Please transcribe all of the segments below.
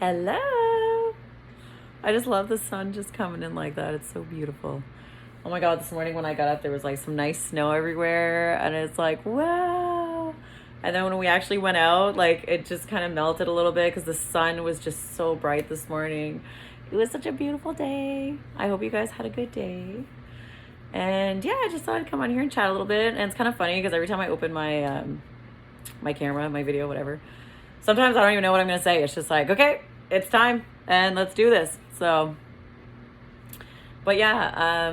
Hello. I just love the sun just coming in like that. It's so beautiful. Oh my God, this morning when I got up, there was like some nice snow everywhere. And it's like, wow. And then when we actually went out, like it just kind of melted a little bit because the sun was just so bright this morning. It was such a beautiful day. I hope you guys had a good day. And yeah, I just thought I'd come on here and chat a little bit. And it's kind of funny because every time I open my camera, my video, whatever, sometimes I don't even know what I'm going to say. It's just like, okay, it's time and let's do this. So, but yeah,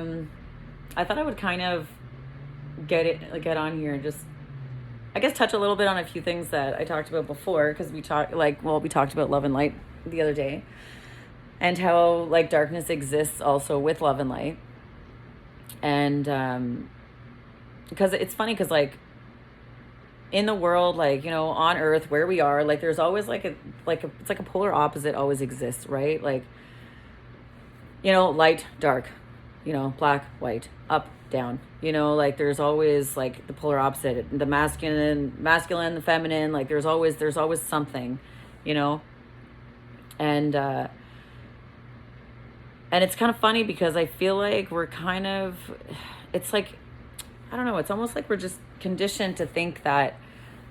I thought I would kind of get on here and just, I guess, touch a little bit on a few things that I talked about before, because we talked about love and light the other day, and how like darkness exists also with love and light. And because it's funny, because like in the world, like, you know, on earth where we are, like there's always it's like a polar opposite always exists, right? Like, you know, light, dark, you know, black, white, up, down, you know, like there's always like the polar opposite, the masculine, the feminine, like there's always something, you know. And it's kind of funny because I feel like we're kind of, it's like, I don't know, it's almost like we're just conditioned to think that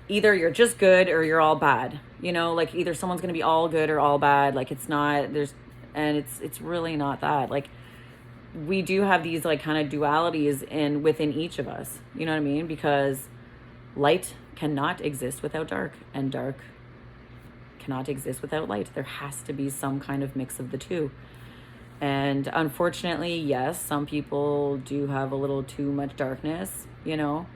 either you're just good or you're all bad, you know, like either someone's going to be all good or all bad. Like it's not, and it's really not that. Like we do have these like kind of dualities within each of us, you know what I mean? Because light cannot exist without dark, and dark cannot exist without light. There has to be some kind of mix of the two. And unfortunately, yes, some people do have a little too much darkness, you know.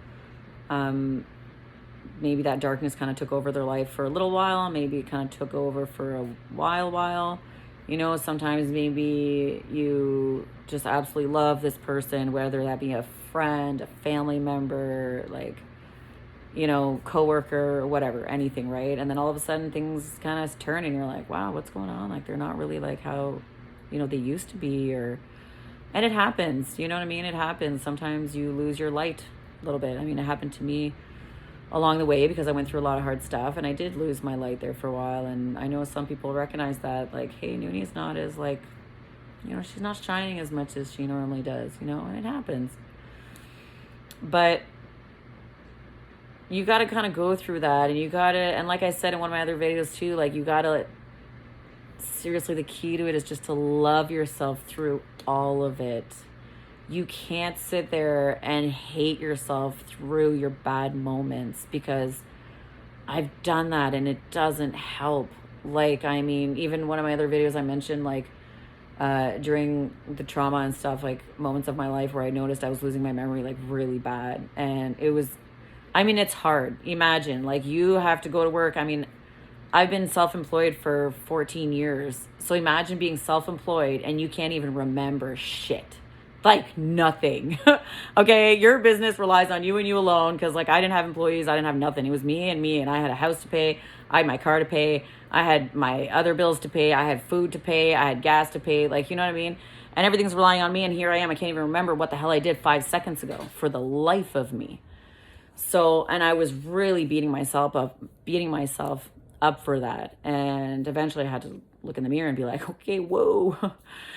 Maybe that darkness kind of took over their life for a little while. Maybe it kind of took over for a while. You know, sometimes maybe you just absolutely love this person, whether that be a friend, a family member, like, you know, coworker, or whatever, anything, right? And then all of a sudden things kind of turn and you're like, wow, what's going on? Like they're not really like how, you know, they used to be. And it happens, you know what I mean? It happens. Sometimes you lose your light a little bit. I mean, it happened to me along the way because I went through a lot of hard stuff, and I did lose my light there for a while. And I know some people recognize that, like, hey, Nooni's not as like, you know, she's not shining as much as she normally does, you know, and it happens. But you got to kind of go through that, and like I said in one of my other videos too, like you got to, seriously, the key to it is just to love yourself through all of it. You can't sit there and hate yourself through your bad moments, because I've done that and it doesn't help. Like, I mean, even one of my other videos I mentioned, like, during the trauma and stuff, like moments of my life where I noticed I was losing my memory like really bad. And it was, I mean, it's hard. Imagine, like, you have to go to work. I mean, I've been self-employed for 14 years. So imagine being self-employed and you can't even remember shit. Like nothing. Okay, your business relies on you and you alone, because like I didn't have employees, I didn't have nothing. It was me, and I had a house to pay, I had my car to pay, I had my other bills to pay, I had food to pay, I had gas to pay, like, you know what I mean? And everything's relying on me, and here I am, I can't even remember what the hell I did 5 seconds ago for the life of me. So, and I was really beating myself up for that. And eventually I had to look in the mirror and be like, okay, whoa.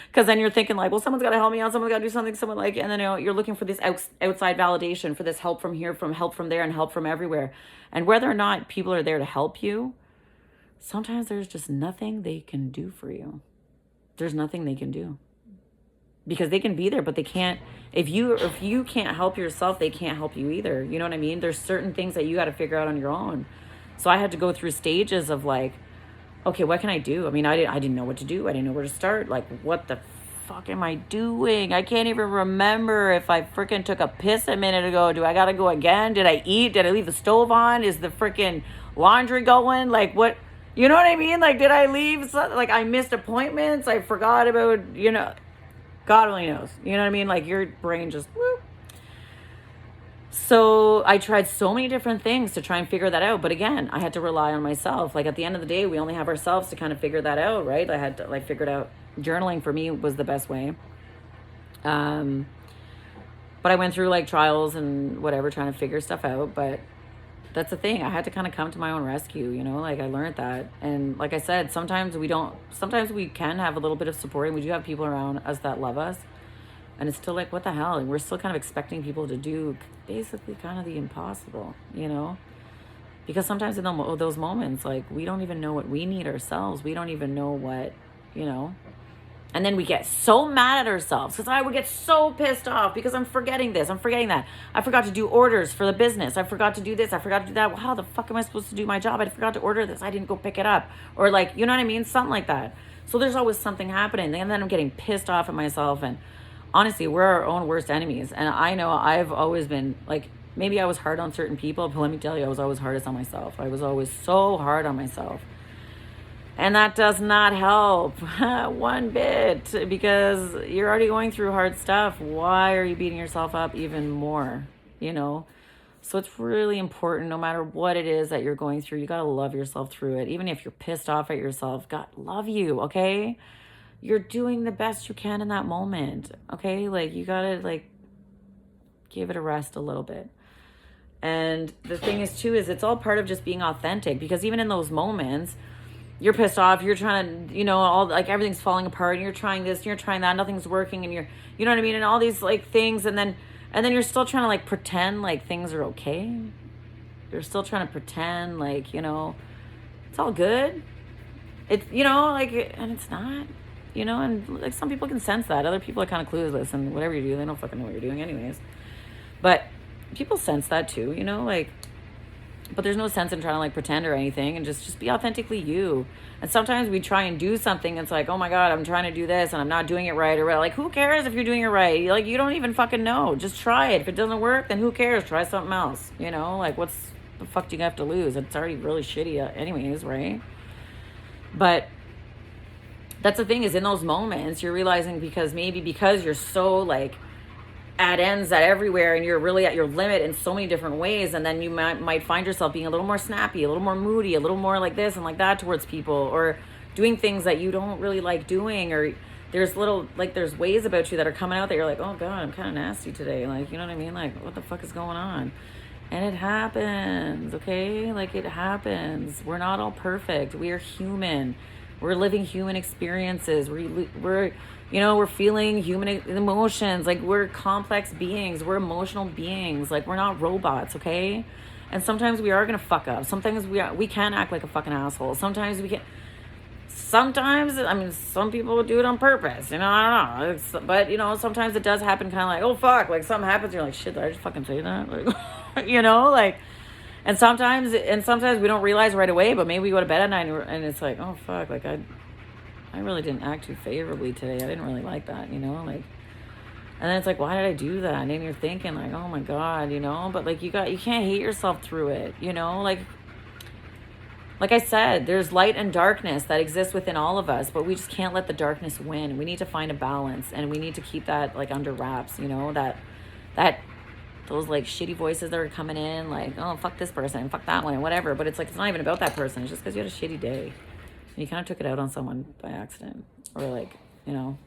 Because then you're thinking like, well, someone's got to help me out. Someone's got to do something. Someone like, and then, you know, you're looking for this outside validation, for this help from here, from help from there, and help from everywhere. And whether or not people are there to help you, sometimes there's just nothing they can do for you. There's nothing they can do, because they can be there, but they can't, if you can't help yourself, they can't help you either. You know what I mean? There's certain things that you got to figure out on your own. So I had to go through stages of like, okay, what can I do? I mean, I didn't know what to do. I didn't know where to start. Like, what the fuck am I doing? I can't even remember if I freaking took a piss a minute ago. Do I got to go again? Did I eat? Did I leave the stove on? Is the freaking laundry going? Like, what? You know what I mean? Like, did I leave? Like, I missed appointments. I forgot about, you know, God only knows. You know what I mean? Like, your brain just, whoop. So I tried so many different things to try and figure that out. But again, I had to rely on myself. Like at the end of the day, we only have ourselves to kind of figure that out, right? I had to like figure it out. Journaling for me was the best way. But I went through like trials and whatever, trying to figure stuff out. But that's the thing. I had to kind of come to my own rescue, you know, like I learned that. And like I said, sometimes we can have a little bit of support, and we do have people around us that love us. And it's still like, what the hell? And we're still kind of expecting people to do basically kind of the impossible, you know? Because sometimes in those moments, like, we don't even know what we need ourselves. We don't even know what, you know? And then we get so mad at ourselves because I would get so pissed off because I'm forgetting this, I'm forgetting that. I forgot to do orders for the business. I forgot to do this. I forgot to do that. Well, how the fuck am I supposed to do my job? I forgot to order this. I didn't go pick it up. Or like, you know what I mean? Something like that. So there's always something happening. And then I'm getting pissed off at myself. And honestly, we're our own worst enemies. And I know I've always been like, maybe I was hard on certain people, but let me tell you, I was always hardest on myself. I was always so hard on myself. And that does not help one bit because you're already going through hard stuff. Why are you beating yourself up even more? You know? So it's really important, no matter what it is that you're going through, you got to love yourself through it. Even if you're pissed off at yourself, God love you, okay? You're doing the best you can in that moment, okay? Like, you got to, like, give it a rest a little bit. And the thing is, too, is it's all part of just being authentic because even in those moments, you're pissed off, you're trying to, you know, all like everything's falling apart and you're trying this and you're trying that, nothing's working and you're, you know what I mean? And all these like things. And then you're still trying to like pretend like things are okay. You're still trying to pretend like, you know, it's all good. It's, you know, like, and it's not, you know, and like some people can sense that. Other people are kind of clueless and whatever you do, they don't fucking know what you're doing anyways. But people sense that too, you know, like, but there's no sense in trying to like pretend or anything and just be authentically you. And sometimes we try and do something. It's like, oh my God, I'm trying to do this and I'm not doing it right. Or like, who cares if you're doing it right? Like, you don't even fucking know. Just try it. If it doesn't work, then who cares? Try something else. You know, like what's the fuck do you have to lose? It's already really shitty anyways, right? But that's the thing is in those moments, you're realizing because you're so like at ends at everywhere and you're really at your limit in so many different ways, and then you might find yourself being a little more snappy, a little more moody, a little more like this and like that towards people, or doing things that you don't really like doing, or there's ways about you that are coming out that you're like, oh God, I'm kind of nasty today, like, you know what I mean, like what the fuck is going on? And it happens, okay? Like, it happens. We're not all perfect. We are human. We're living human experiences. We're you know, we're feeling human emotions. Like, we're complex beings. We're emotional beings. Like, we're not robots, okay? And sometimes we are going to fuck up. Sometimes we can act like a fucking asshole. Sometimes we can... Sometimes, I mean, some people do it on purpose, you know, I don't know. But, you know, sometimes it does happen kind of like, oh, fuck, like something happens, you're like, shit, did I just fucking say that? Like, you know, like, and sometimes we don't realize right away, but maybe we go to bed at night and it's like, oh, fuck, like, I really didn't act too favorably today. I didn't really like that, you know, like, and then it's like, why did I do that? And then you're thinking like, oh my God, you know, but like, you can't hate yourself through it, you know, like I said, there's light and darkness that exists within all of us, but we just can't let the darkness win. We need to find a balance, and we need to keep that like under wraps, you know, that those like shitty voices that are coming in, like, oh, fuck this person, fuck that one, and whatever. But it's like, it's not even about that person. It's just because you had a shitty day. And you kind of took it out on someone by accident, or like, you know,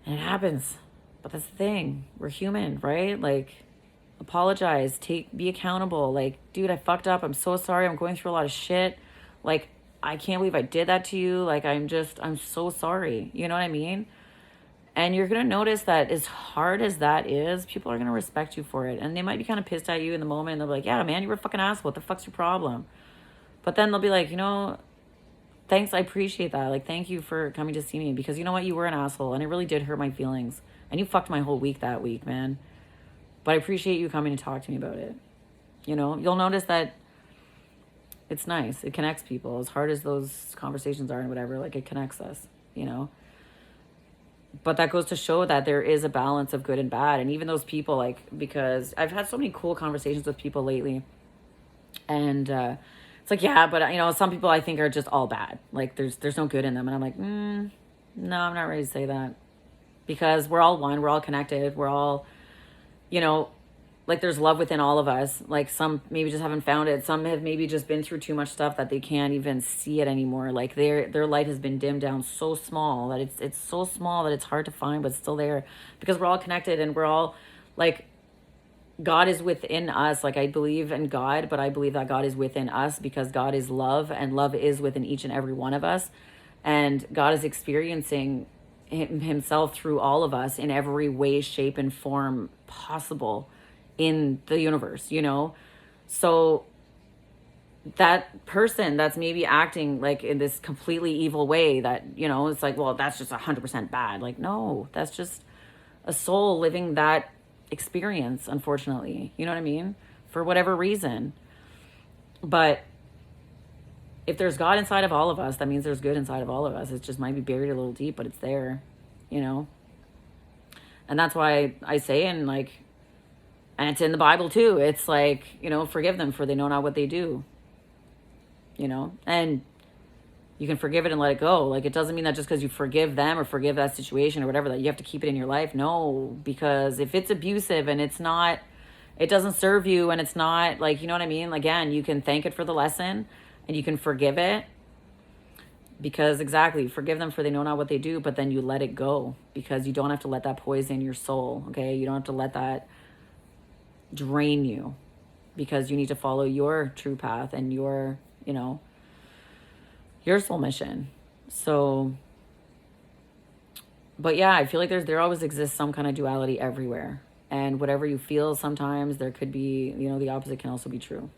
and it happens. But that's the thing. We're human, right? Like, apologize, be accountable. Like, dude, I fucked up. I'm so sorry. I'm going through a lot of shit. Like, I can't believe I did that to you. Like, I'm so sorry. You know what I mean? And you're going to notice that as hard as that is, people are going to respect you for it. And they might be kind of pissed at you in the moment. And they'll be like, yeah, man, you were a fucking asshole. What the fuck's your problem? But then they'll be like, you know, thanks. I appreciate that. Like, thank you for coming to see me, because you know what? You were an asshole and it really did hurt my feelings. And you fucked my whole week that week, man. But I appreciate you coming to talk to me about it. You know, you'll notice that it's nice. It connects people. As hard as those conversations are and whatever, like, it connects us, you know. But that goes to show that there is a balance of good and bad. And even those people, like, because I've had so many cool conversations with people lately. And it's like, yeah, but, you know, some people I think are just all bad. Like, there's no good in them. And I'm like, no, I'm not ready to say that. Because we're all one. We're all connected. We're all... You know, like, there's love within all of us. Like, some maybe just haven't found it. Some have maybe just been through too much stuff that they can't even see it anymore. Like, their light has been dimmed down so small that it's so small that it's hard to find, but it's still there, because we're all connected and we're all like, God is within us. Like, I believe in God, but I believe that God is within us because God is love, and love is within each and every one of us. And God is experiencing himself through all of us in every way, shape, and form possible in the universe, you know? So that person that's maybe acting like in this completely evil way that, you know, it's like, well, that's just 100% bad. Like, no, that's just a soul living that experience, unfortunately. You know what I mean? For whatever reason. But if there's God inside of all of us, that means there's good inside of all of us. It just might be buried a little deep, but it's there, you know? And that's why I say, and like, and it's in the Bible too. It's like, you know, forgive them for they know not what they do, you know? And you can forgive it and let it go. Like, it doesn't mean that just because you forgive them or forgive that situation or whatever, that you have to keep it in your life. No, because if it's abusive and it's not, it doesn't serve you, and it's not like, you know what I mean? Again, you can thank it for the lesson and you can forgive it, because exactly, forgive them for they know not what they do, but then you let it go, because you don't have to let that poison your soul. Okay. You don't have to let that drain you, because you need to follow your true path and your, you know, your soul mission. So, but yeah, I feel like there always exists some kind of duality everywhere. And whatever you feel, sometimes there could be, you know, the opposite can also be true.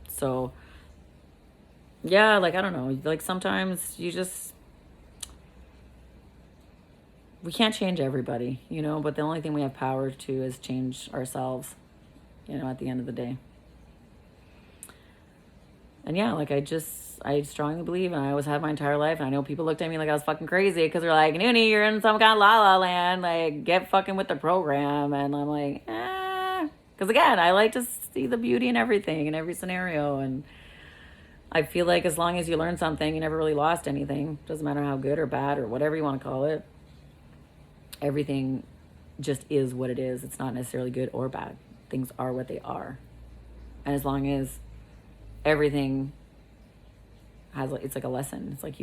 So, yeah, like, I don't know. Like, sometimes we can't change everybody, you know, but the only thing we have power to is change ourselves, you know, at the end of the day. And yeah, like, I strongly believe, and I always have my entire life, and I know people looked at me like I was fucking crazy because they're like, Noonie, you're in some kind of la la land, like, get fucking with the program. And I'm like, because again, I like to see the beauty in everything, in every scenario. And I feel like as long as you learn something, you never really lost anything. Doesn't matter how good or bad or whatever you want to call it. Everything just is what it is. It's not necessarily good or bad. Things are what they are. And as long as everything has, it's like a lesson. It's like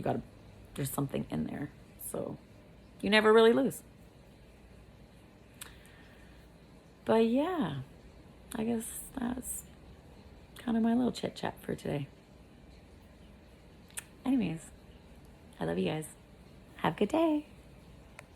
there's something in there. So you never really lose. But yeah, I guess that's kind of my little chit chat for today. Anyways, I love you guys. Have a good day.